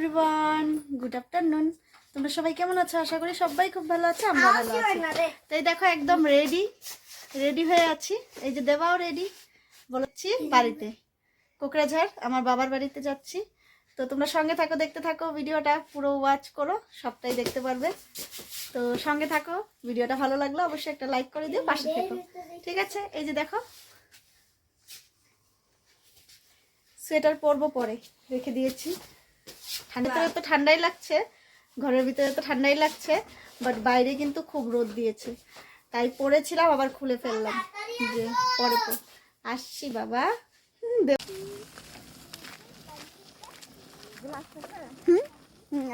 Everyone, good afternoon. তোমরা সবাই কেমন আছো? আশা করি সবাই খুব ভালো আছে, আমরা ভালো আছি। তো এই দেখো একদম রেডি হয়ে আছি। এই যে দেবাও রেডি, বলছি বাড়িতে কোকরাঝাড় আমার বাবার বাড়িতে যাচ্ছি। তো তোমরা সঙ্গে থাকো, দেখতে থাকো, ভিডিওটা পুরো ওয়াচ করো, সবটাই দেখতে পারবে। তো সঙ্গে থাকো, ভিডিওটা ভালো লাগলো অবশ্যই একটা লাইক করে দিও, পাশে থেকো, ঠিক আছে? এই যে দেখো সোয়েটার পরবো, পরে রেখে দিয়েছি। ঠান্ডাতে তো ঠান্ডাই লাগছে, ঘরের ভিতরে তো ঠান্ডাই লাগছে, বাট বাইরে কিন্তু খুব রোদ দিয়েছে, তাই পরেছিলাম আবার খুলে ফেললাম যে পরে তো আসছি বাবা।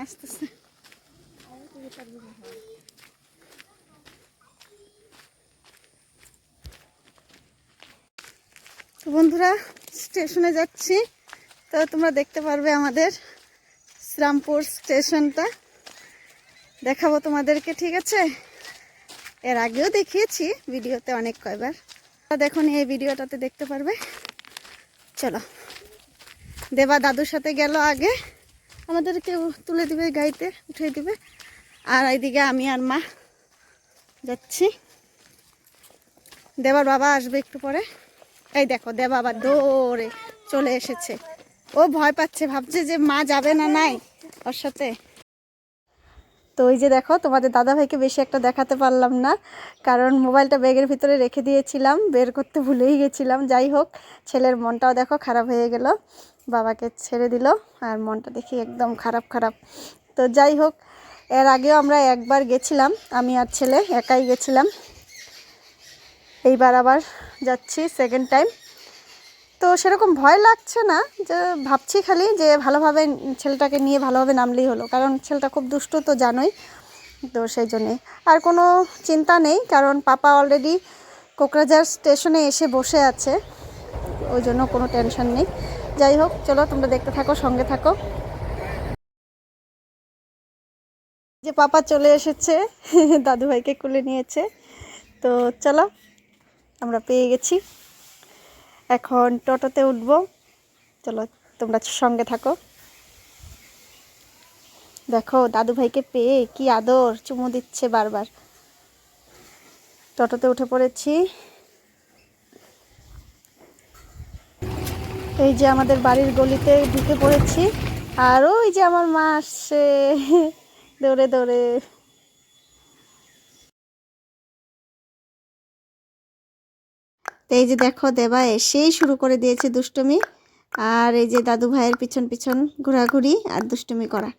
আসতেছে। তো বন্ধুরা স্টেশনে যাচ্ছি, তো তোমরা দেখতে পারবে আমাদের শ্রীরামপুর স্টেশনটা, দেখাবো তোমাদেরকে, ঠিক আছে? এর আগেও দেখিয়েছি ভিডিওতে অনেক কয়বার, দেখো এই ভিডিওটাতে দেখতে পারবে। চলো, দেবা দাদুর সাথে গেল আগে, আমাদেরকে তুলে দিবে, গাড়িতে উঠিয়ে দিবে, আর এইদিকে আমি আর মা যাচ্ছি। দেবার বাবা আসবে একটু পরে। এই দেখো দেবা আবার দৌড়ে চলে এসেছে, ও ভয় পাচ্ছে, ভাবছে যে মা যাবে না নাই ওর সাথে। তো ওই যে দেখো তোমাদের দাদা ভাইকে বেশি একটা দেখাতে পারলাম না, কারণ মোবাইলটা ব্যাগের ভিতরে রেখে দিয়েছিলাম, বের করতে ভুলেই গেছিলাম। যাই হোক, ছেলের মনটাও দেখো খারাপ হয়ে গেল, বাবাকে ছেড়ে দিল, আর মনটা দেখি একদম খারাপ। তো যাই হোক, এর আগেও আমরা একবার গেছিলাম, আমি আর ছেলে একাই গেছিলাম, এইবার আবার যাচ্ছি সেকেন্ড টাইম। তো সেরকম ভয় লাগছে না, যে ভাবছি খালি যে ভালোভাবে ছেলেটাকে নিয়ে ভালোভাবে নামলেই হলো, কারণ ছেলেটা খুব দুষ্ট তো জানোই, তো সেই জন্যে আর কোনো চিন্তা নেই, কারণ পাপা অলরেডি কোকরাঝাড় স্টেশনে এসে বসে আছে, ওই জন্য কোনো টেনশন নেই। যাই হোক, চলো তোমরা দেখতে থাকো, সঙ্গে থাকো। যে পাপা চলে এসেছে, দাদুভাইকে কোলে নিয়েছে। তো চলো, আমরা পেয়ে গেছি, এখন টোটোতে উঠবো। চলো তোমরা সঙ্গে থাকো, দেখো দাদু ভাইকে পেয়ে কি আদর, চুমু দিচ্ছে বারবার। টোটোতে উঠে পড়েছি, এই যে আমাদের বাড়ির গলিতে ঢুকে পড়েছি, আর ওই যে আমার মা আসছে দৌড়ে দৌড়ে। এই যে দেখো দেবা এসেই শুরু করে দিয়েছে দুষ্টুমি, আর এই যে দাদু ভাইয়ের পিছন পিছন ঘোরাঘুরি আর দুষ্টুমি করা।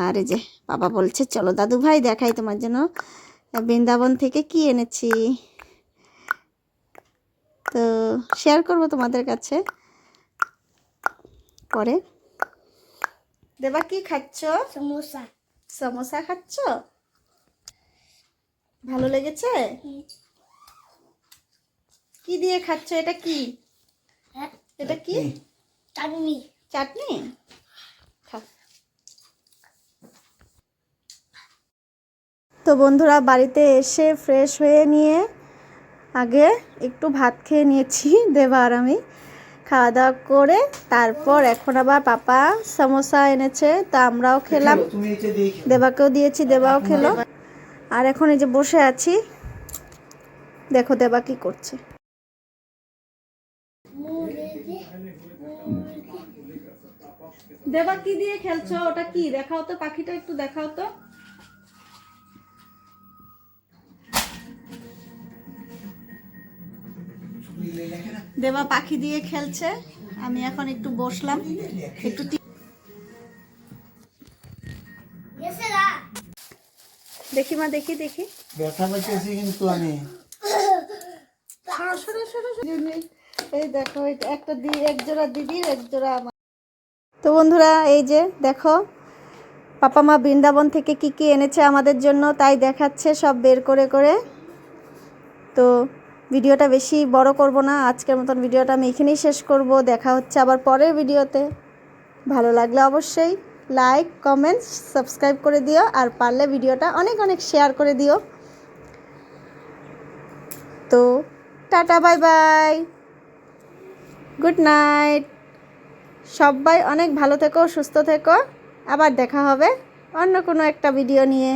আর এই যে বাবা বলছে চলো দাদু ভাই দেখাই তোমার জন্য বৃন্দাবন থেকে কি এনেছি, তো শেয়ার করব তোমাদের কাছে পরে। দেবা কি খাচ্ছ? সমোসা। সমোসা খাচ্ছ? ভালো লেগেছে? কি দিয়ে খাচ্ছ? এটা কি? এটা কি? চাটনি। চাটনি? তো বন্ধুরা বাড়িতে এসে ফ্রেশ হয়ে নিয়ে আগে একটু ভাত খেয়ে নিয়েছি, দেবা আর আমি খাওয়া দাওয়া করে, তারপর এখন আবার পাপা সমোসা এনেছে, তা আমরাও খেলাম, দেবাকেও দিয়েছি, দেবাও খেলো, আর এখন এই যে বসে আছি, দেখো দেবা কি করছে। দেবা কি দিয়ে খেলছো? ওটা কি দেখাও তো, পাখিটা একটু দেখাও তো। দেবা পাখি দিয়ে খেলছে, আমি এখন একটু বসলাম, একটু দেখি মা, দেখি ব্যথা পাইতেছি কিন্তু আমি। এই দেখো একটা এক জোড়া দিদির, এক জোড়া আমার। তো বন্ধুরা এই যে দেখো পাপা মা বৃন্দাবন থেকে কি কি এনেছে আমাদের জন্য, তাই দেখাচ্ছে সব বের করে করে। তো ভিডিওটা বেশি বড় করব না, আজকের মতন ভিডিওটা আমি এখানেই শেষ করব। দেখা হচ্ছে আবার পরের ভিডিওতে। ভালো লাগলে অবশ্যই লাইক কমেন্ট সাবস্ক্রাইব করে দিও, আর পারলে ভিডিওটা অনেক অনেক শেয়ার করে দিও। তো tata, bye bye, good night, সবাই অনেক ভালো থেকো, সুস্থ থেকো। আবার দেখা হবে অন্য কোনো একটা ভিডিও নিয়ে।